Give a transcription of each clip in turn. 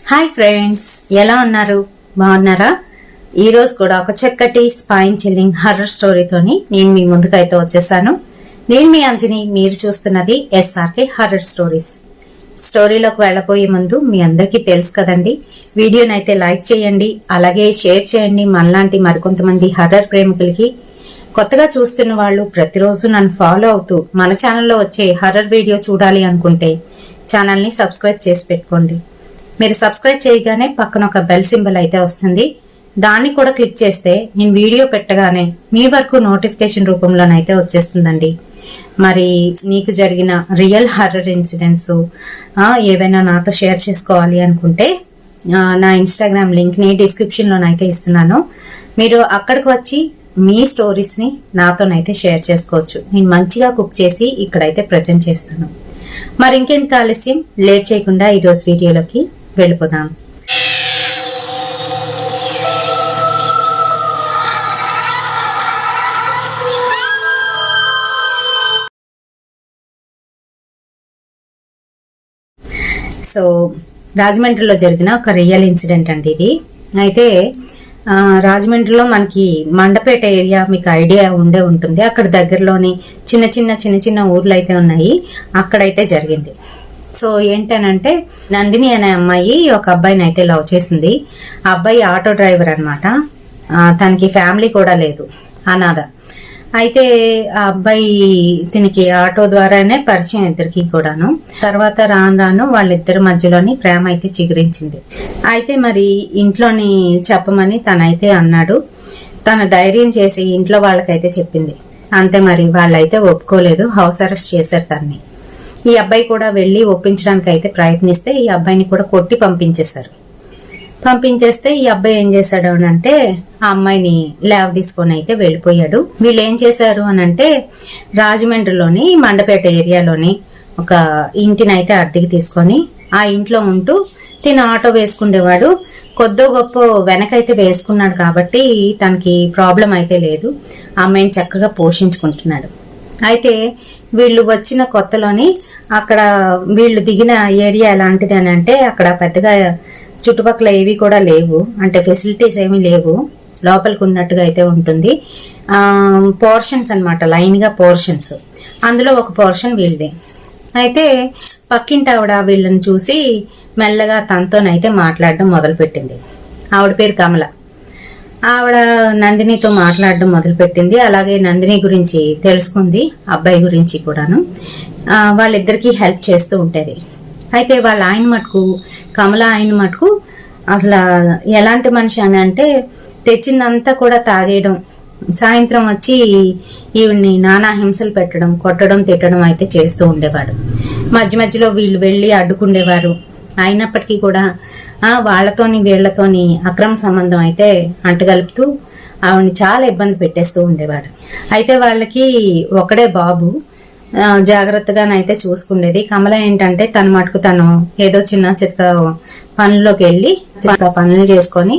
Hi friends, ఎలా ఉన్నారు? బాగున్నారా? ఈ రోజు కూడా ఒక చక్కటి స్పైన్ చిల్లింగ్ హర్రర్ స్టోరీతోని నేను మీ ముందుకైతే వచ్చేసాను. నేను మీ అంజని, మీరు చూస్తున్నది SRK హర్రర్ స్టోరీస్. స్టోరీలోకి వెళ్ళబోయే ముందు మీ అందరికీ తెలుసు కదండి, వీడియోనైతే లైక్ చేయండి, అలాగే షేర్ చేయండి. మనలాంటి మరికొంతమంది హర్రర్ ప్రేమికులకి. కొత్తగా చూస్తున్న వాళ్ళు ప్రతిరోజు నన్ను ఫాలో అవుతూ మన ఛానల్లో వచ్చే హర్రర్ వీడియో చూడాలి అనుకుంటే ఛానల్ని సబ్స్క్రైబ్ చేసి పెట్టుకోండి. మీరు సబ్స్క్రైబ్ చేయగానే పక్కన ఒక బెల్ సింబల్ అయితే వస్తుంది, దాన్ని కూడా క్లిక్ చేస్తే నేను వీడియో పెట్టగానే మీ వరకు నోటిఫికేషన్ రూపంలోనైతే వచ్చేస్తుందండి. మరి మీకు జరిగిన రియల్ హర్రర్ ఇన్సిడెంట్స్ ఏవైనా నాతో షేర్ చేసుకోవాలి అనుకుంటే నా ఇన్స్టాగ్రామ్ లింక్ని డిస్క్రిప్షన్లోనైతే ఇస్తున్నాను. మీరు అక్కడికి వచ్చి మీ స్టోరీస్ని నాతోనైతే షేర్ చేసుకోవచ్చు. నేను మంచిగా కుక్ చేసి ఇక్కడైతే ప్రజెంట్ చేస్తాను. మరి ఇంకెందుకు ఆలస్యం, లేట్ చేయకుండా ఈరోజు వీడియోలోకి వెళ్ళిపోదాం. సో రాజమండ్రిలో జరిగిన ఒక రియల్ ఇన్సిడెంట్ అండి ఇది. అయితే రాజమండ్రిలో మనకి మండపేట ఏరియా మీకు ఐడియా ఉండే ఉంటుంది. అక్కడ దగ్గరలోని చిన్న చిన్న ఊర్లు అయితే ఉన్నాయి, అక్కడైతే జరిగింది. సో ఏంటనంటే, నందిని అనే అమ్మాయి ఒక అబ్బాయిని అయితే లవ్ చేసింది. ఆ అబ్బాయి ఆటో డ్రైవర్ అనమాట. తనకి ఫ్యామిలీ కూడా లేదు, అనాథ. అయితే ఆ అబ్బాయి దీనికి ఆటో ద్వారానే పరిచయం ఇద్దరికి కూడాను. తర్వాత రాను వాళ్ళిద్దరి మధ్యలోని ప్రేమ అయితే చిగురించింది. అయితే మరి ఇంట్లోని చెప్పమని తనైతే అన్నాడు. తన ధైర్యం చేసి ఇంట్లో వాళ్ళకైతే చెప్పింది. అంతే, మరి వాళ్ళైతే ఒప్పుకోలేదు, హౌస్ అరెస్ట్ చేశారు తన్ని. ఈ అబ్బాయి కూడా వెళ్ళి ఒప్పించడానికి అయితే ప్రయత్నిస్తే ఈ అబ్బాయిని కూడా కొట్టి పంపించేస్తే ఈ అబ్బాయి ఏం చేశాడు అని అంటే, ఆ అమ్మాయిని లేవ తీసుకొని అయితే వెళ్ళిపోయాడు. వీళ్ళు ఏం చేశారు అని అంటే, రాజమండ్రిలోని మండపేట ఏరియాలోని ఒక ఇంటిని అయితే అద్దెకి తీసుకొని ఆ ఇంట్లో ఉంటూ తిన ఆటో వేసుకునేవాడు. కొద్దో గొప్ప వెనకైతే వేసుకున్నాడు కాబట్టి తనకి ప్రాబ్లం అయితే లేదు. ఆ అమ్మాయిని చక్కగా పోషించుకుంటున్నాడు. అయితే వీళ్ళు వచ్చిన కొత్తలోని అక్కడ వీళ్ళు దిగిన ఏరియా ఎలాంటిది అని అంటే, అక్కడ పెద్దగా చుట్టుపక్కల ఏవి కూడా లేవు, అంటే ఫెసిలిటీస్ ఏమీ లేవు. లోపలికి ఉన్నట్టుగా అయితే ఉంటుంది. పోర్షన్స్ అనమాట, లైన్గా పోర్షన్స్. అందులో ఒక పోర్షన్ వీళ్ళదే. అయితే పక్కింటి ఆవిడ వీళ్ళని చూసి మెల్లగా తనతోనైతే మాట్లాడడం మొదలుపెట్టింది. ఆవిడ పేరు కమల. ఆవిడ నందినితో మాట్లాడడం మొదలుపెట్టింది. అలాగే నందిని గురించి తెలుసుకుంది, అబ్బాయి గురించి కూడాను. వాళ్ళిద్దరికీ హెల్ప్ చేస్తూ ఉండేది. అయితే వాళ్ళ ఆయన మటుకు, కమల ఆయన మటుకు అసలు ఎలాంటి మనిషి అని అంటే, తెచ్చిందంతా కూడా తాగేయడం, సాయంత్రం వచ్చి ఈవిడ్ని నానా హింసలు పెట్టడం, కొట్టడం, తిట్టడం అయితే చేస్తూ ఉండేవాడు. మధ్యలో వీళ్ళు వెళ్ళి అడ్డుకుండేవారు. అయినప్పటికీ కూడా వాళ్ళతోని వీళ్లతోని అక్రమ సంబంధం అయితే అంటగలుపుతూ ఆవిడని చాలా ఇబ్బంది పెట్టేస్తూ ఉండేవాడు. అయితే వాళ్ళకి ఒకడే బాబు. జాగ్రత్తగానైతే చూసుకునేది. కమల ఏంటంటే తన మటుకు తను ఏదో చిన్న పనుల్లోకి వెళ్ళి పనులు చేసుకొని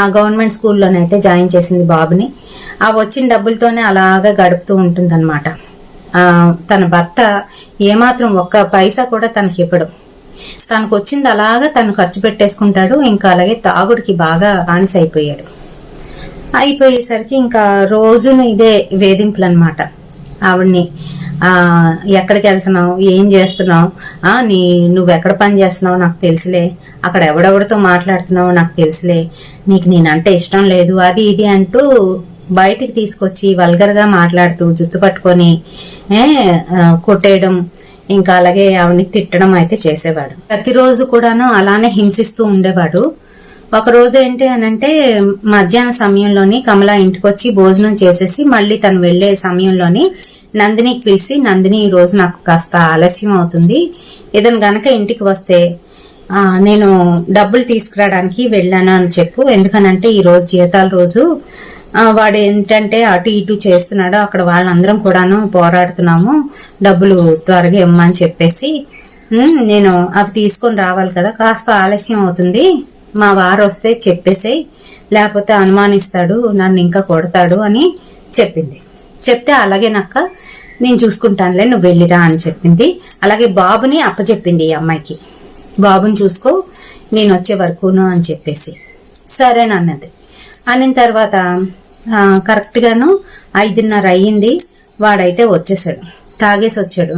ఆ గవర్నమెంట్ స్కూల్లోనైతే జాయిన్ చేసింది బాబుని. ఆ వచ్చిన డబ్బులతోనే అలాగా గడుపుతూ ఉంటుందన్నమాట. తన భర్త ఏమాత్రం ఒక్క పైసా కూడా తనకి ఇవ్వడు. తనకు వచ్చింది అలాగా తను ఖర్చు పెట్టేసుకుంటాడు. ఇంకా అలాగే తాగుడికి బాగా బానిస అయిపోయేసరికి ఇంకా రోజును ఇదే వేధింపులు అనమాట. ఆవిడ్ని ఎక్కడికి వెళ్తున్నావు, ఏం చేస్తున్నావు, నువ్వెక్కడ పని చేస్తున్నావు నాకు తెలుసులే, అక్కడ ఎవడెవడితో మాట్లాడుతున్నావు నాకు తెలుసులే, నీకు నేనంటే ఇష్టం లేదు, అది ఇది అంటూ బయటికి తీసుకొచ్చి వల్గర్గా మాట్లాడుతూ జుత్తు పట్టుకొని కొట్టేయడం, ఇంకా అలాగే ఆవిడని తిట్టడం అయితే చేసేవాడు. ప్రతిరోజు కూడాను అలానే హింసిస్తూ ఉండేవాడు. ఒక రోజు ఏంటి అనంటే, మధ్యాహ్న సమయంలోని కమల ఇంటికి వచ్చి భోజనం చేసేసి మళ్ళీ తను వెళ్లే సమయంలోని నందినికి పిలిచి, నందిని ఈ రోజు నాకు కాస్త ఆలస్యం అవుతుంది, ఏదైనా గనక ఇంటికి వస్తే నేను డబ్బులు తీసుకురావడానికి వెళ్ళాను అని చెప్పు. ఎందుకనంటే ఈ రోజు జీతాల రోజు, వాడు ఏంటంటే అటు ఇటు చేస్తున్నాడు, అక్కడ వాళ్ళందరం కూడాను పోరాడుతున్నాము, డబ్బులు త్వరగా ఇమ్మని చెప్పేసి నేను అవి తీసుకొని రావాలి కదా, కాస్త ఆలస్యం అవుతుంది, మా వారు వస్తే చెప్పేసేయ్, లేకపోతే అనుమానిస్తాడు, నన్ను ఇంకా కొడతాడు అని చెప్పింది. చెప్తే అలాగే నక్క, నేను చూసుకుంటానులే, నువ్వు వెళ్ళిరా అని చెప్పింది. అలాగే బాబుని అప్పచెప్పింది ఈ అమ్మాయికి. బాబుని చూసుకో, నేను వచ్చే వరకును అని చెప్పేసి సరేనన్నది. అనిన తర్వాత కరెక్ట్గాను 5:30 అయ్యింది. వాడైతే వచ్చేసాడు, తాగేసి వచ్చాడు.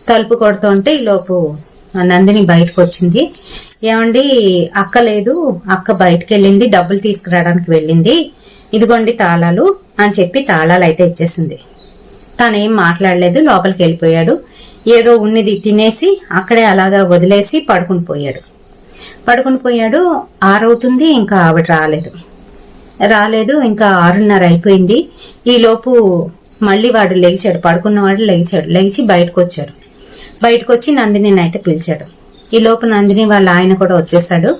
తలుపు కొడుతుంటే ఈలోపు నందిని బయటకు వచ్చింది. ఏమండి అక్క లేదు, అక్క బయటకు వెళ్ళింది, డబ్బులు తీసుకురావడానికి వెళ్ళింది, ఇదిగోండి తాళాలు అని చెప్పి తాళాలు అయితే ఇచ్చేసింది. తనేం మాట్లాడలేదు, లోపలికి వెళ్ళిపోయాడు. ఏదో ఉన్నది తినేసి అక్కడే అలాగా వదిలేసి పడుకుని పోయాడు. 6 అవుతుంది, ఇంకా ఆవిడ రాలేదు. ఇంకా 6:30 అయిపోయింది. ఈలోపు మళ్ళీ వాడు లేచాడు, పడుకున్నవాడు లేచి బయటకు వచ్చాడు. బయటకు వచ్చి నందిని అయితే పిలిచాడు. ఈలోపు నందిని వాళ్ళ ఆయన కూడా వచ్చేసాడు.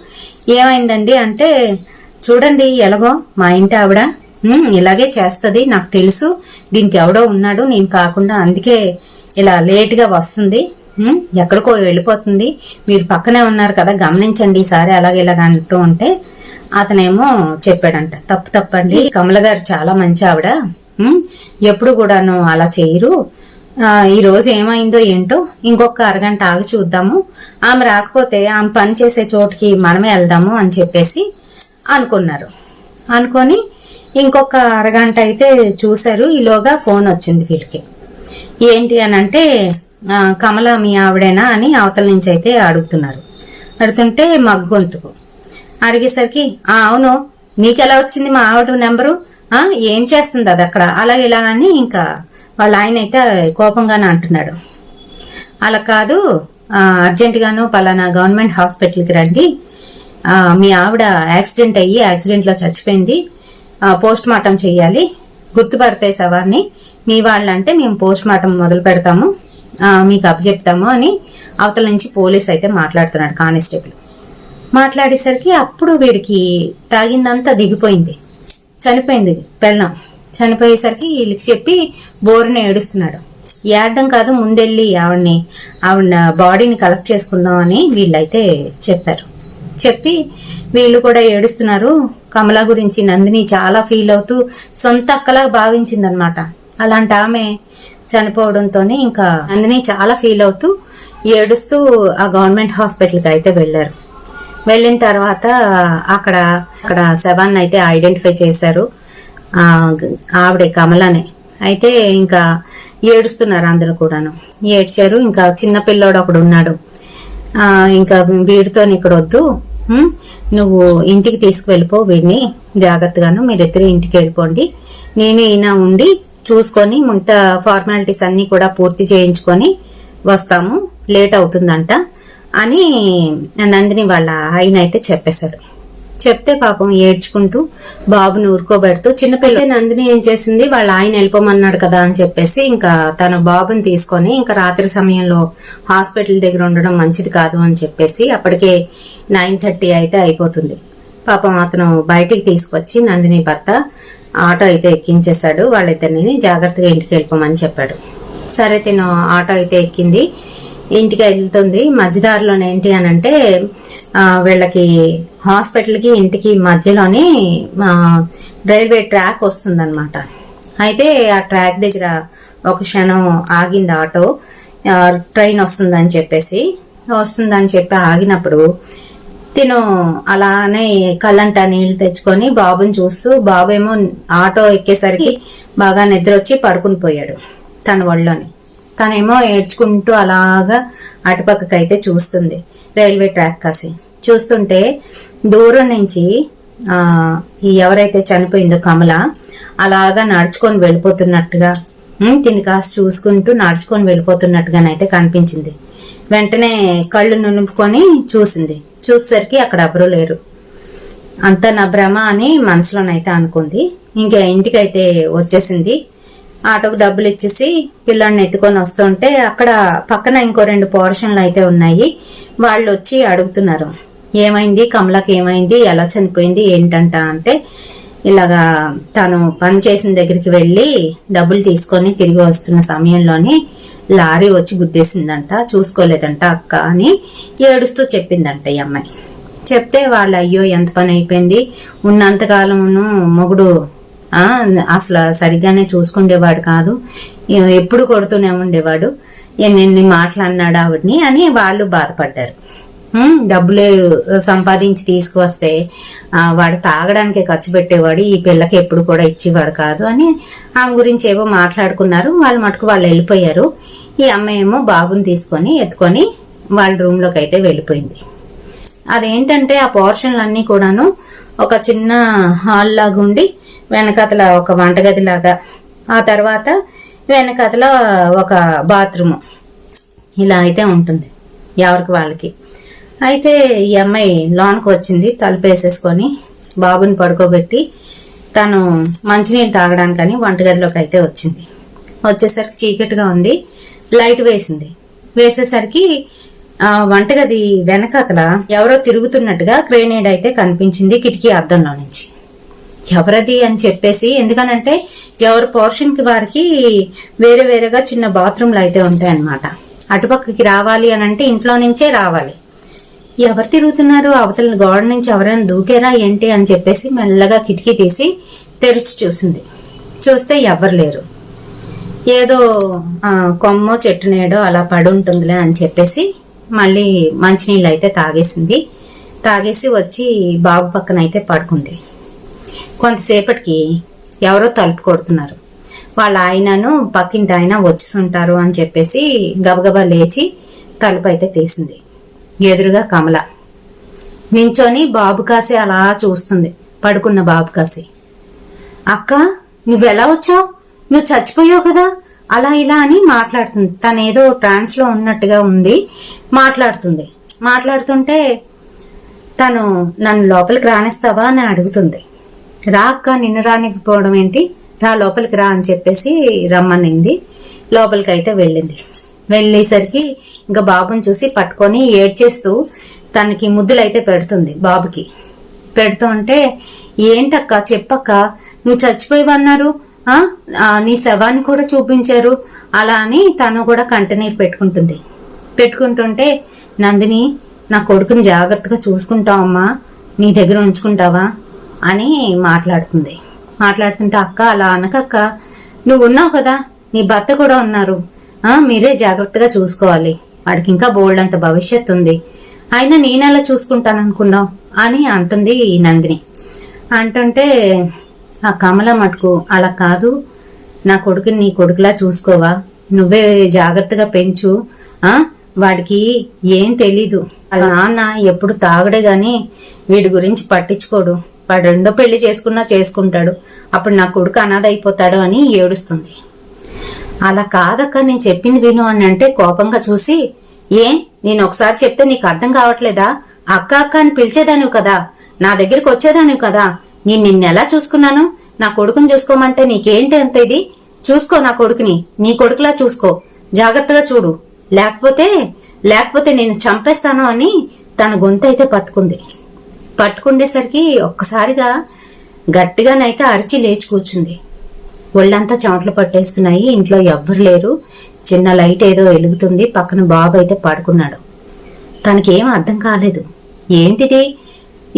ఏమైందండి అంటే, చూడండి ఎలాగో మా ఇంటి ఆవిడ ఇలాగే చేస్తుంది, నాకు తెలుసు, దీనికి ఎవడో ఉన్నాడు, నేను కాకుండా, అందుకే ఇలా లేటుగా వస్తుంది, ఎక్కడికో వెళ్ళిపోతుంది, మీరు పక్కనే ఉన్నారు కదా గమనించండి ఈసారి ఇలాగ అంటూ ఉంటే అతనేమో చెప్పాడంట, తప్పండి, కమల గారు చాలా మంచి ఆవిడ, ఎప్పుడు కూడాను అలా చేయరు, ఈ రోజు ఏమైందో ఏంటో ఇంకొక అరగంట ఆగి చూద్దాము, ఆమె రాకపోతే ఆమె పని చేసే చోటుకి మనమే వెళ్దాము అని చెప్పేసి అనుకున్నారు. అనుకొని ఇంకొక అరగంట అయితే చూశారు. ఈలోగా ఫోన్ వచ్చింది వీళ్ళకి. ఏంటి అని అంటే, కమల మీ ఆవిడేనా అని అవతల నుంచి అయితే అడుగుతుంటే మగ్గొంతుకు అడిగేసరికి అవును, నీకెలా వచ్చింది మా ఆవిడ నెంబరు, ఏం చేస్తుంది అది అక్కడ, ఇలాగని ఇంకా వాళ్ళ ఆయన అయితే కోపంగానే అంటున్నాడు. అలా కాదు, అర్జెంటుగాను పలానా గవర్నమెంట్ హాస్పిటల్కి రండి, మీ ఆవిడ యాక్సిడెంట్లో చచ్చిపోయింది, పోస్ట్ మార్టం చెయ్యాలి, గుర్తుపడతాయి శవాన్ని, మీ వాళ్ళంటే మేము పోస్ట్ మార్టం మొదలు పెడతాము, మీకు అప్పచెప్తాము అని అవతల నుంచి పోలీస్ అయితే మాట్లాడుతున్నాడు, కానిస్టేబుల్. మాట్లాడేసరికి అప్పుడు వీడికి తాగిందంతా దిగిపోయింది, చనిపోయింది పెళ్ళం. చనిపోయేసరికి వీళ్ళకి చెప్పి బోరుని ఏడుస్తున్నాడు. ఏడడం కాదు, ముందెళ్ళి ఆవిడ బాడీని కలెక్ట్ చేసుకుందామని వీళ్ళైతే చెప్పారు. చెప్పి వీళ్ళు కూడా ఏడుస్తున్నారు. కమల గురించి నందిని చాలా ఫీల్ అవుతూ సొంత అక్కలా భావించిందనమాట. అలాంటి ఆమె చనిపోవడంతోనే ఇంకా నందిని చాలా ఫీల్ అవుతూ ఏడుస్తూ ఆ గవర్నమెంట్ హాస్పిటల్కి అయితే వెళ్ళారు. వెళ్ళిన తర్వాత అక్కడ శవాన్ని అయితే ఐడెంటిఫై చేశారు, ఆవిడే కమలనే. అయితే ఇంకా ఏడుస్తున్నారు అందరూ కూడాను, ఏడ్చారు. ఇంకా చిన్న పిల్లోడు ఒకడు ఉన్నాడు, ఇంకా వీడితో ఇక్కడ వద్దు, నువ్వు ఇంటికి తీసుకువెళ్ళిపో వీడిని జాగ్రత్తగాను, మీరిద్దరు ఇంటికి వెళ్ళిపోండి, నేను ఈయన ఉండి చూసుకొని మిగతా ఫార్మాలిటీస్ అన్ని కూడా పూర్తి చేయించుకొని వస్తాము, లేట్ అవుతుందంట అని నందిని వాళ్ళ ఆయన అయితే చెప్పేశాడు. చెప్తే పాపం ఏడ్చుకుంటూ బాబుని ఊరుకోబెడుతూ చిన్నపిల్ల నందిని ఏం చేసింది, వాళ్ళ ఆయన వెళ్ళిపోమన్నాడు కదా అని చెప్పేసి ఇంకా తన బాబుని తీసుకొని ఇంకా రాత్రి సమయంలో హాస్పిటల్ దగ్గర ఉండడం మంచిది కాదు అని చెప్పేసి అప్పటికే 9:30 అయితే అయిపోతుంది. పాపం అతను బయటికి తీసుకొచ్చి నందిని భర్త ఆటో అయితే ఎక్కించేశాడు. వాళ్ళిద్దరిని జాగ్రత్తగా ఇంటికి వెళ్ళిపోమని చెప్పాడు. సరే తిను ఆటో అయితే ఎక్కింది, ఇంటికి వెళ్తుంది. మధ్యదారిలోనే ఏంటి అని అంటే, వీళ్ళకి హాస్పిటల్కి ఇంటికి మధ్యలోనే రైల్వే ట్రాక్ వస్తుందన్నమాట. అయితే ఆ ట్రాక్ దగ్గర ఒక క్షణం ఆగింది ఆటో, ట్రైన్ వస్తుందని చెప్పి ఆగినప్పుడు తిను అలానే కళ్ళంట నీళ్లు తెచ్చుకొని బాబుని చూస్తూ, బాబేమో ఆటో ఎక్కేసరికి బాగా నిద్ర వచ్చి పడుకుని పోయాడు తన ఒళ్ళోని. తనేమో ఏడ్చుకుంటూ అలాగా అటుపక్కకి అయితే చూస్తుంది, రైల్వే ట్రాక్ కాసి చూస్తుంటే దూరం నుంచి ఎవరైతే చనిపోయిందో కమల అలాగా నడుచుకొని వెళ్ళిపోతున్నట్టుగా, తిని కాస్త చూసుకుంటూ నడుచుకొని వెళ్ళిపోతున్నట్టుగానైతే కనిపించింది. వెంటనే కళ్ళు నునుపుకొని చూసేసరికి అక్కడ ఎవరూ లేరు. అంతా నా భ్రమ అని మనసులోనైతే అనుకుంది. ఇంకా ఇంటికైతే వచ్చేసింది. ఆటోకు డబ్బులు ఇచ్చేసి పిల్లాడిని ఎత్తుకొని వస్తుంటే అక్కడ పక్కన ఇంకో 2 పోర్షన్లు అయితే ఉన్నాయి. వాళ్ళు వచ్చి అడుగుతున్నారు, ఏమైంది కమలకి, ఏమైంది, ఎలా చనిపోయింది ఏంటంట అంటే, ఇలాగా తను పని చేసిన దగ్గరికి వెళ్ళి డబ్బులు తీసుకొని తిరిగి వస్తున్న సమయంలోనే లారీ వచ్చి గుద్దేసిందంట, చూసుకోలేదంట అక్క అని ఏడుస్తూ చెప్పిందంట ఈ అమ్మాయి. చెప్తే వాళ్ళు అయ్యో ఎంత పని అయిపోయింది, ఉన్నంతకాలమును మొగుడు అసలు సరిగ్గానే చూసుకుండేవాడు కాదు, ఎప్పుడు కొడుతూనే ఉండేవాడు, ఎన్ని మాట్లాడినాడు ఆవిడ్ని అని వాళ్ళు బాధపడ్డారు. డబ్బులు సంపాదించి తీసుకువస్తే వాడు తాగడానికే ఖర్చు పెట్టేవాడు, ఈ పిల్లకి ఎప్పుడు కూడా ఇచ్చేవాడు కాదు అని ఆమె గురించి ఏవో మాట్లాడుకున్నారు. వాళ్ళు మటుకు వాళ్ళు వెళ్ళిపోయారు. ఈ అమ్మాయి ఏమో బాబుని తీసుకొని ఎత్తుకొని వాళ్ళ రూమ్లోకి అయితే వెళ్ళిపోయింది. అదేంటంటే ఆ పోర్షన్లన్నీ కూడాను ఒక చిన్న హాల్ లాగా ఉండి వెనకతల ఒక వంటగది లాగా, ఆ తర్వాత వెనకతల ఒక బాత్రూము ఇలా అయితే ఉంటుంది ఎవరికి వాళ్ళకి. అయితే ఈ అమ్మాయి లోనికి వచ్చింది, తలుపు వేసేసుకొని బాబుని పడుకోబెట్టి తను మంచినీళ్ళు తాగడానికని వంటగదిలోకి అయితే వచ్చింది. వచ్చేసరికి చీకటిగా ఉంది, లైట్ వేసింది. వేసేసరికి వంటగది వెనకతల ఎవరో తిరుగుతున్నట్టుగా గ్రెనేడ్ అయితే కనిపించింది కిటికీ అద్దంలో నుంచి. ఎవరది అని చెప్పేసి, ఎందుకనంటే ఎవరి పోర్షన్కి వారికి వేరే వేరేగా చిన్న బాత్రూమ్లు అయితే ఉంటాయి అన్నమాట. అటుపక్కకి రావాలి అని అంటే ఇంట్లో నుంచే రావాలి. ఎవరు తిరుగుతున్నారు, అవతల గోడ నుంచి ఎవరైనా దూకేరా ఏంటి అని చెప్పేసి మెల్లగా కిటికీ తీసి తెరిచి చూసింది. చూస్తే ఎవరు లేరు. ఏదో కొమ్మో చెట్టు నేడో అలా పడి ఉంటుందిలే అని చెప్పేసి మళ్ళీ మంచినీళ్ళు అయితే తాగేసింది. తాగేసి వచ్చి బాబు పక్కన అయితే పడుకుంది. కొంతసేపటికి ఎవరో తలుపు కొడుతున్నారు. వాళ్ళ ఆయనను పక్కింటి ఆయన వచ్చుంటారు అని చెప్పేసి గబగబా లేచి తలుపు అయితే తీసింది. ఎదురుగా కమల నించొని బాబు కాసి అలా చూస్తుంది, పడుకున్న బాబు కాసి. అక్క నువ్వెలా వచ్చావు, నువ్వు చచ్చిపోయావు కదా, అలా ఇలా అని మాట్లాడుతుంది. తను ఏదో ట్రాన్స్ లో ఉన్నట్టుగా ఉంది, మాట్లాడుతుంది. మాట్లాడుతుంటే తను నన్ను లోపలికి రానిస్తావా అని అడుగుతుంది. రా అక్క, నిన్ను రానికపోవడం ఏంటి, రా లోపలికి రా అని చెప్పేసి రమ్మనింది. లోపలికి అయితే వెళ్ళింది. వెళ్ళేసరికి ఇంకా బాబుని చూసి పట్టుకొని ఏడ్చేస్తూ తనకి ముద్దులు అయితే పెడుతుంది. బాబుకి పెడుతూ ఉంటే, ఏంటక్క చెప్పక్క, నువ్వు చచ్చిపోయివన్నారు, నీ శవాన్ని కూడా చూపించారు అలా అని తను కూడా కంటనీరు పెట్టుకుంటుంది. పెట్టుకుంటుంటే, నందిని నా కొడుకుని జాగ్రత్తగా చూసుకుంటావమ్మా, నీ దగ్గర ఉంచుకుంటావా అని మాట్లాడుతుంది. మాట్లాడుతుంటే, అక్క అలా అనకక్క, నువ్వు ఉన్నావు కదా, నీ భర్త కూడా ఉన్నారు, మీరే జాగ్రత్తగా చూసుకోవాలి, వాడికి ఇంకా బోల్డ్ అంత భవిష్యత్తు ఉంది, అయినా నేనెలా చూసుకుంటాననుకున్నావు అని అంటుంది ఈ నందిని. అంటుంటే ఆ కమల మటుకు, అలా కాదు, నా కొడుకుని నీ కొడుకులా చూసుకోవా, నువ్వే జాగ్రత్తగా పెంచు, వాడికి ఏం తెలీదు, వాళ్ళ నాన్న ఎప్పుడు తాగడే గాని వీడి గురించి పట్టించుకోడు, వాడు రెండో పెళ్లి చేసుకున్నా చేసుకుంటాడు, అప్పుడు నా కొడుకు అనాథ అయిపోతాడు అని ఏడుస్తుంది. అలా కాదక్క, నేను చెప్పింది విను అని అంటే కోపంగా చూసి, నేను ఒకసారి చెప్తే నీకు అర్థం కావట్లేదా, అక్క అక్క అని పిలిచేదానివి కదా, నా దగ్గరికి వచ్చేదానివి కదా, నేను నిన్నెలా చూసుకున్నాను, నా కొడుకుని చూసుకోమంటే నీకేంటి అంత ఇది, చూసుకో నా కొడుకుని, నీ కొడుకులా చూసుకో, జాగ్రత్తగా చూడు, లేకపోతే నేను చంపేస్తాను అని తన గొంతు అయితే పట్టుకుంది. పట్టుకుండేసరికి ఒక్కసారిగా గట్టిగానైతే అరిచి లేచి కూర్చుంది. ఒళ్ళంతా చెమటలు పట్టేస్తున్నాయి. ఇంట్లో ఎవ్వరు లేరు. చిన్న లైట్ ఏదో వెలుగుతుంది. పక్కన బాబు అయితే పడుకున్నాడు. తనకేం అర్థం కాలేదు. ఏంటిది,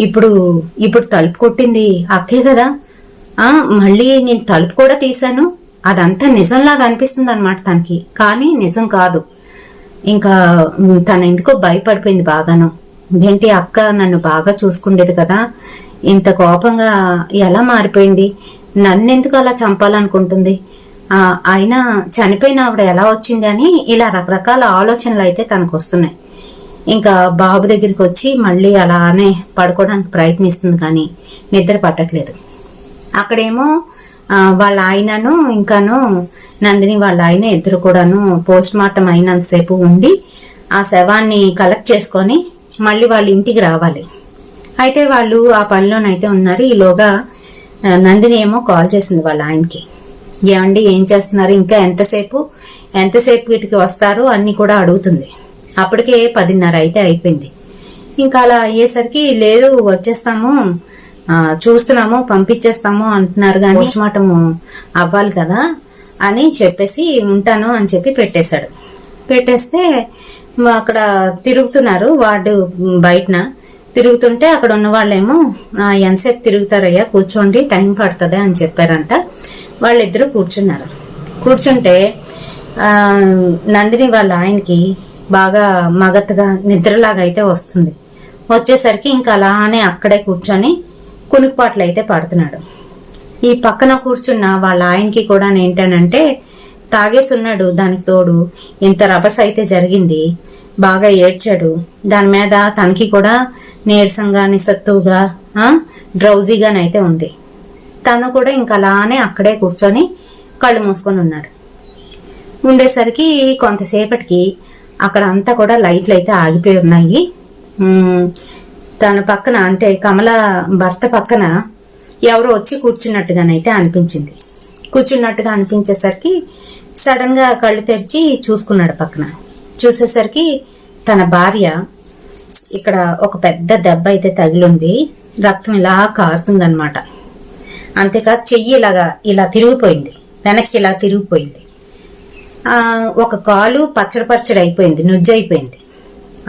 ఇప్పుడు తలుపు కొట్టింది అక్కే కదా, మళ్ళీ నేను తలుపు కూడా తీశాను, అదంతా నిజంలాగా అనిపిస్తుంది అనమాట తనకి. కానీ నిజం కాదు. ఇంకా తను ఎందుకో భయపడిపోయింది బాగాను. ఇదేంటి, అక్క నన్ను బాగా చూసుకుండేది కదా, ఇంత కోపంగా ఎలా మారిపోయింది, నన్నెందుకు అలా చంపాలనుకుంటుంది, అయినా చనిపోయిన ఆవిడ ఎలా వచ్చింది అని ఇలా రకరకాల ఆలోచనలు అయితే తనకు వస్తున్నాయి. ఇంకా బాబు దగ్గరికి వచ్చి మళ్ళీ అలానే పడుకోవడానికి ప్రయత్నిస్తుంది, కానీ నిద్ర పట్టట్లేదు. అక్కడేమో వాళ్ళ ఆయనను ఇంకాను నందిని వాళ్ళ ఆయన ఇద్దరు కూడాను పోస్ట్ మార్టం అయినంతసేపు ఉండి ఆ శవాన్ని కలెక్ట్ చేసుకొని మళ్ళీ వాళ్ళ ఇంటికి రావాలి. అయితే వాళ్ళు ఆ పనిలోనైతే ఉన్నారు. ఈలోగా నందిని ఏమో కాల్ చేసింది వాళ్ళ ఆయనకి. ఏమండి ఏం చేస్తున్నారు, ఇంకా ఎంతసేపు వీటికి వస్తారు అన్ని కూడా అడుగుతుంది. అప్పటికే 10:30 అయితే అయిపోయింది. ఇంకా అలా అయ్యేసరికి, లేదు వచ్చేస్తాము, చూస్తున్నాము, పంపించేస్తాము అంటున్నారు, కానీ పోస్ట్ మార్టం అవ్వాలి కదా అని చెప్పేసి ఉంటాను అని చెప్పి పెట్టేశాడు. పెట్టేస్తే అక్కడ తిరుగుతున్నారు వార్డు బయటన. తిరుగుతుంటే అక్కడ ఉన్న వాళ్ళేమో, ఎంతసేపు తిరుగుతారయ్యా, కూర్చోండి, టైం పడుతుంది అని చెప్పారంట. వాళ్ళిద్దరూ కూర్చున్నారు. కూర్చుంటే నందిని వాళ్ళ ఆయనకి బాగా మగతగా నిద్రలాగా అయితే వస్తుంది. వచ్చేసరికి ఇంకా అలానే అక్కడే కూర్చొని కునుకుపాట్లు అయితే పడుతున్నాడు. ఈ పక్కన కూర్చున్న వాళ్ళ ఆయనకి కూడా ఏంటనంటే తాగేసున్నాడు, దానికి తోడు ఇంత రభస అయితే జరిగింది, బాగా ఏడ్చాడు. దాని మీద తనకి కూడా నీరసంగా నిస్సత్తుగా డ్రౌజీగానైతే ఉంది. తను కూడా ఇంకా అలానే అక్కడే కూర్చొని కళ్ళు మూసుకొని ఉన్నాడు. ఉండేసరికి కొంతసేపటికి అక్కడ అంతా కూడా లైట్లు అయితే ఆగిపోయి ఉన్నాయి. తన పక్కన అంటే కమల భర్త పక్కన ఎవరో వచ్చి కూర్చున్నట్టుగానైతే అనిపించింది. కూర్చున్నట్టుగా అనిపించేసరికి సడన్ గా కళ్ళు తెరిచి చూసుకున్నాడు. పక్కన చూసేసరికి తన భార్య ఇక్కడ ఒక పెద్ద దెబ్బ అయితే తగిలింది, రక్తం ఇలా కారుతుందనమాట. అంతేకాదు చెయ్యి ఇలా తిరిగిపోయింది, వెనక్కి ఇలా తిరిగిపోయింది. ఒక కాలు పచ్చడి అయిపోయింది, నుజ్జు అయిపోయింది.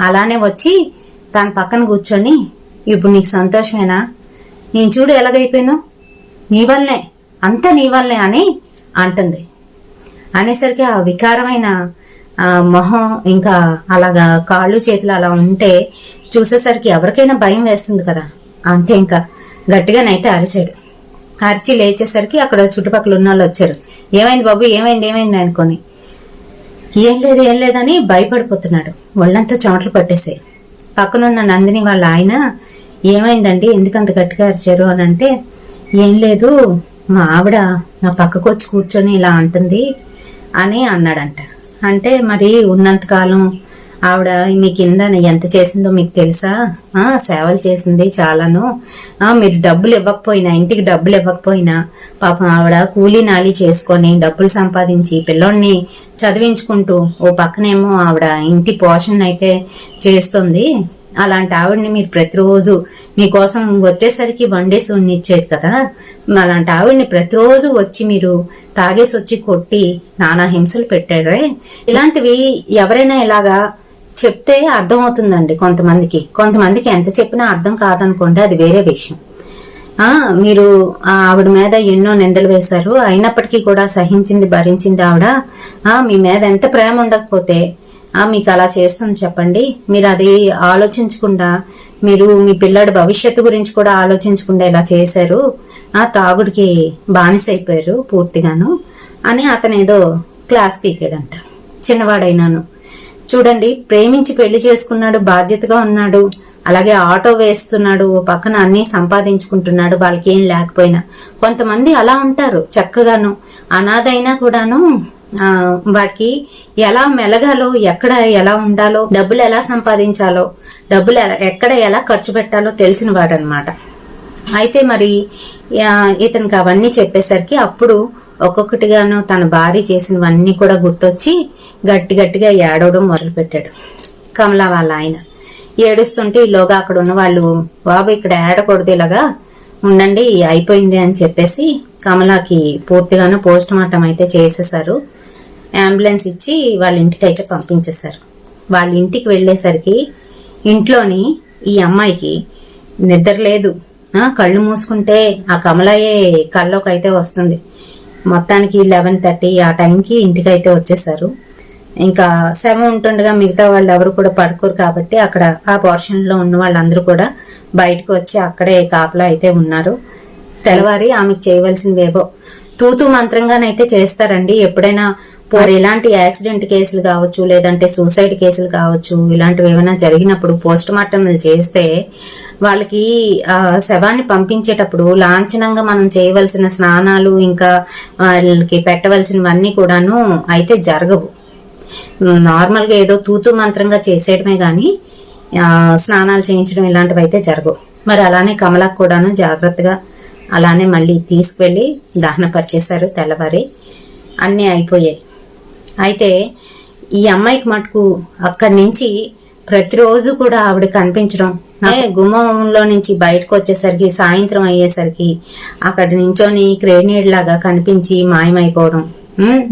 అలానే వచ్చి తన పక్కన కూర్చొని, ఇప్పుడు నీకు సంతోషమేనా, నేను చూడు ఎలాగైపోయాను, నీ వల్లనే, అంతా నీ వల్లనే అని అంటుంది. అనేసరికి ఆ వికారమైన మొహం ఇంకా అలాగా కాళ్ళు చేతులు అలా ఉంటే చూసేసరికి ఎవరికైనా భయం వేస్తుంది కదా. అంతే ఇంకా గట్టిగానైతే అరిచాడు. అరిచి లేచేసరికి అక్కడ చుట్టుపక్కల ఉన్న వాళ్ళు వచ్చారు. ఏమైంది బాబు, ఏమైంది అనుకొని. ఏం లేదని భయపడిపోతున్నాడు. ఒళ్ళంతా చెమటలు పట్టేసాయి. పక్కనున్న నందిని వాళ్ళ ఆయన, ఏమైందండి, ఎందుకంత గట్టిగా అరిచారు అని అంటే, ఏం లేదు, మా ఆవిడ నా పక్కకు వచ్చి కూర్చొని ఇలా అంటుంది అని అన్నాడంట. అంటే మరి ఉన్నంతకాలం ఆవిడ మీ కింద ఎంత చేసిందో మీకు తెలుసా, సేవలు చేసింది చాలాను. మీరు డబ్బులు ఇవ్వకపోయినా, ఇంటికి డబ్బులు ఇవ్వకపోయినా పాపం ఆవిడ కూలీ నాలి చేసుకొని డబ్బులు సంపాదించి పిల్లోడిని చదివించుకుంటూ ఓ పక్కనేమో ఆవిడ ఇంటి పోషణ అయితే చేస్తుంది. అలాంటి ఆవిడని మీరు ప్రతిరోజు మీకోసం వచ్చేసరికి వండేసి ఉన్నిచ్చేది కదా, అలాంటి ఆవిడని ప్రతిరోజు వచ్చి మీరు తాగేసి వచ్చి కొట్టి నానా హింసలు పెట్టారే. ఇలాంటివి ఎవరైనా ఇలాగా చెప్తే అర్థమవుతుందండి కొంతమందికి ఎంత చెప్పినా అర్థం కాదనుకోండి, అది వేరే విషయం. మీరు ఆవిడ మీద ఎన్నో నిందలు వేశారు, అయినప్పటికీ కూడా సహించింది, భరించింది ఆవిడ. మీ మీద ఎంత ప్రేమ ఉండకపోతే మీకు అలా చేస్తుంది చెప్పండి. మీరు అది ఆలోచించకుండా, మీరు మీ పిల్లాడి భవిష్యత్తు గురించి కూడా ఆలోచించకుండా ఇలా చేశారు, తాగుడికి బానిస అయిపోయారు పూర్తిగాను అని అతను ఏదో క్లాస్ పీకాడంట. చిన్నవాడైనాను చూడండి, ప్రేమించి పెళ్లి చేసుకున్నాడు, బాధ్యతగా ఉన్నాడు, అలాగే ఆటో వేస్తున్నాడు, పక్కన అన్ని సంపాదించుకుంటున్నాడు, వాళ్ళకి ఏం లేకపోయినా. కొంతమంది అలా ఉంటారు చక్కగాను, అనాథ అయినా కూడాను వాడికి ఎలా మెలగాలో, ఎక్కడ ఎలా ఉండాలో, డబ్బులు ఎలా సంపాదించాలో, డబ్బులు ఎక్కడ ఎలా ఖర్చు పెట్టాలో తెలిసిన వాడనమాట. అయితే మరి ఇతనికి అవన్నీ చెప్పేసరికి అప్పుడు ఒక్కొక్కటిగాను తన భార్య చేసినవన్నీ కూడా గుర్తొచ్చి గట్టిగా ఏడవడం మొదలుపెట్టాడు. కమలా వాళ్ళ ఆయన ఏడుస్తుంటే ఈలోగా అక్కడ ఉన్న వాళ్ళు, బాబు ఇక్కడ ఏడకూడదు, ఇలాగా ఉండండి, అయిపోయింది అని చెప్పేసి కమలాకి పూర్తిగాను పోస్ట్ మార్టం అయితే చేసేసారు. అంబులెన్స్ ఇచ్చి వాళ్ళ ఇంటికి అయితే పంపించేశారు. వాళ్ళ ఇంటికి వెళ్ళేసరికి ఇంట్లోని ఈ అమ్మాయికి నిద్ర లేదు. కళ్ళు మూసుకుంటే ఆ కమలయే కల్లోకి అయితే వస్తుంది. మొత్తానికి 11:30 ఆ టైంకి ఇంటికి అయితే వచ్చేసారు. ఇంకా శవం ఉంటుండగా మిగతా వాళ్ళు ఎవరు కూడా పడుకోరు కాబట్టి అక్కడ ఆ పోర్షన్లో ఉన్న వాళ్ళందరూ కూడా బయటకు వచ్చి అక్కడే కాపలా అయితే ఉన్నారు. తెల్లవారి ఆమెకు చేయవలసినవేవో తూతూ మంత్రంగానైతే చేస్తారండి. ఎప్పుడైనా ఇలాంటి యాక్సిడెంట్ కేసులు కావచ్చు, లేదంటే సూసైడ్ కేసులు కావచ్చు, ఇలాంటివి ఏమైనా జరిగినప్పుడు పోస్ట్ మార్టంలు చేస్తే వాళ్ళకి శవాన్ని పంపించేటప్పుడు లాంఛనంగా మనం చేయవలసిన స్నానాలు, ఇంకా వాళ్ళకి పెట్టవలసినవన్నీ కూడాను అయితే జరగవు. నార్మల్గా ఏదో తూతూ మంత్రంగా చేసేయడమే గాని స్నానాలు చేయించడం ఇలాంటివి అయితే జరగవు. మరి అలానే కమలకు కూడాను జాగ్రత్తగా అలానే మళ్ళీ తీసుకువెళ్ళి దహనపరిచేశారు. తెల్లవారి అన్నీ అయిపోయాయి. అయితే ఈ అమ్మాయికి మటుకు అక్కడి నుంచి ప్రతిరోజు కూడా ఆవిడ కనిపించడం, గుమ్మంలో నుంచి బయటకు వచ్చేసరికి సాయంత్రం అయ్యేసరికి అక్కడి నుంచోని క్రేనేడ్ లాగా కనిపించి మాయమైపోవడం,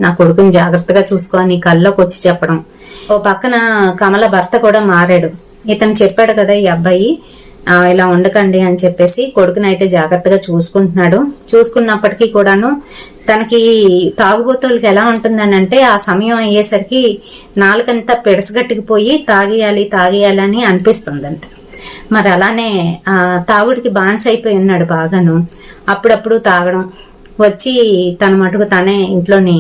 నా కొడుకుని జాగ్రత్తగా చూసుకొని కల్లోకి వచ్చి చెప్పడం. ఓ పక్కన కమల భర్త కూడా మారాడు. ఇతను చెప్పాడు కదా ఈ అబ్బాయి ఇలా ఉండకండి అని చెప్పేసి కొడుకుని అయితే జాగ్రత్తగా చూసుకుంటున్నాడు. చూసుకున్నప్పటికీ కూడాను తనకి తాగుబోతులకి ఎలా ఉంటుందని అంటే ఆ సమయం అయ్యేసరికి నాలుకంతా పెడసగట్టుకుపోయి తాగేయాలని అనిపిస్తుందంట. మరి అలానే తాగుడికి బానిస అయిపోయి ఉన్నాడు బాగాను. అప్పుడప్పుడు తాగడం, వచ్చి తన మటుకు తనే ఇంట్లోని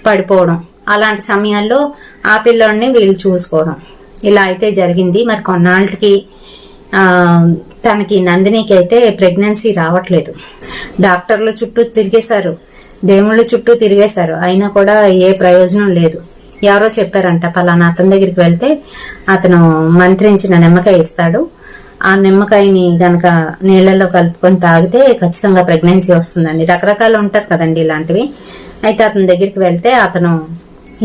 పడిపోవడం, అలాంటి సమయాల్లో ఆ పిల్లోడిని వీళ్ళు చూసుకోవడం, ఇలా అయితే జరిగింది. మరి కొన్నాళ్ళకి తనకి నందినికి అయితే ప్రెగ్నెన్సీ రావట్లేదు. డాక్టర్ల చుట్టూ తిరిగేశారు, దేవుళ్ళ చుట్టూ తిరిగేశారు, అయినా కూడా ఏ ప్రయోజనం లేదు. ఎవరో చెప్పారంట, పలానా అతని దగ్గరికి వెళ్తే అతను మంత్రించిన నిమ్మకాయ ఇస్తాడు, ఆ నిమ్మకాయని గనక నీళ్లలో కలుపుకొని తాగితే ఖచ్చితంగా ప్రెగ్నెన్సీ వస్తుందండి. రకరకాలు ఉంటారు కదండి ఇలాంటివి. అయితే అతని దగ్గరికి వెళ్తే అతను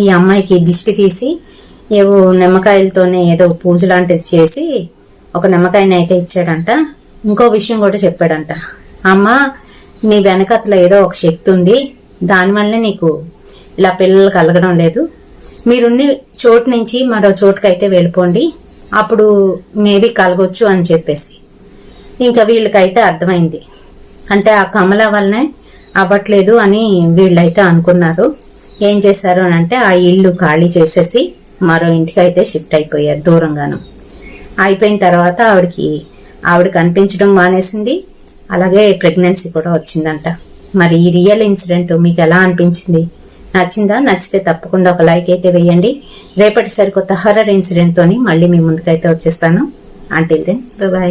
ఈ అమ్మాయికి దిష్టి తీసి ఏవో నిమ్మకాయలతోనే ఏదో పూజ లాంటిది చేసి ఒక నిమ్మకాయని అయితే ఇచ్చాడంట. ఇంకో విషయం కూడా చెప్పాడంట, అమ్మ నీ వెనకతలో ఏదో ఒక శక్తి ఉంది, దానివల్లే నీకు ఇలా పిల్లలు కలగడం లేదు, మీరున్న చోటు నుంచి మరో చోటుకైతే వెళ్ళిపోండి, అప్పుడు మేబీ కలగొచ్చు అని చెప్పేసి. ఇంకా వీళ్ళకైతే అర్థమైంది, అంటే ఆ కమల వల్లనే అవ్వట్లేదు అని వీళ్ళైతే అనుకున్నారు. ఏం చేశారు అని అంటే ఆ ఇల్లు ఖాళీ చేసేసి మరో ఇంటికి అయితే షిఫ్ట్ అయిపోయారు దూరంగాను. అయిపోయిన తర్వాత ఆవిడ కనిపించడం మానేసింది, అలాగే ప్రెగ్నెన్సీ కూడా వచ్చిందంట. మరి ఈ రియల్ ఇన్సిడెంట్ మీకు ఎలా అనిపించింది? నచ్చిందా? నచ్చితే తప్పకుండా ఒక లైక్ అయితే వేయండి. రేపటి సరికొత్త హర్రర్ ఇన్సిడెంట్ తోని మళ్ళీ మీ ముందుకైతే వచ్చేస్తాను. Until then by.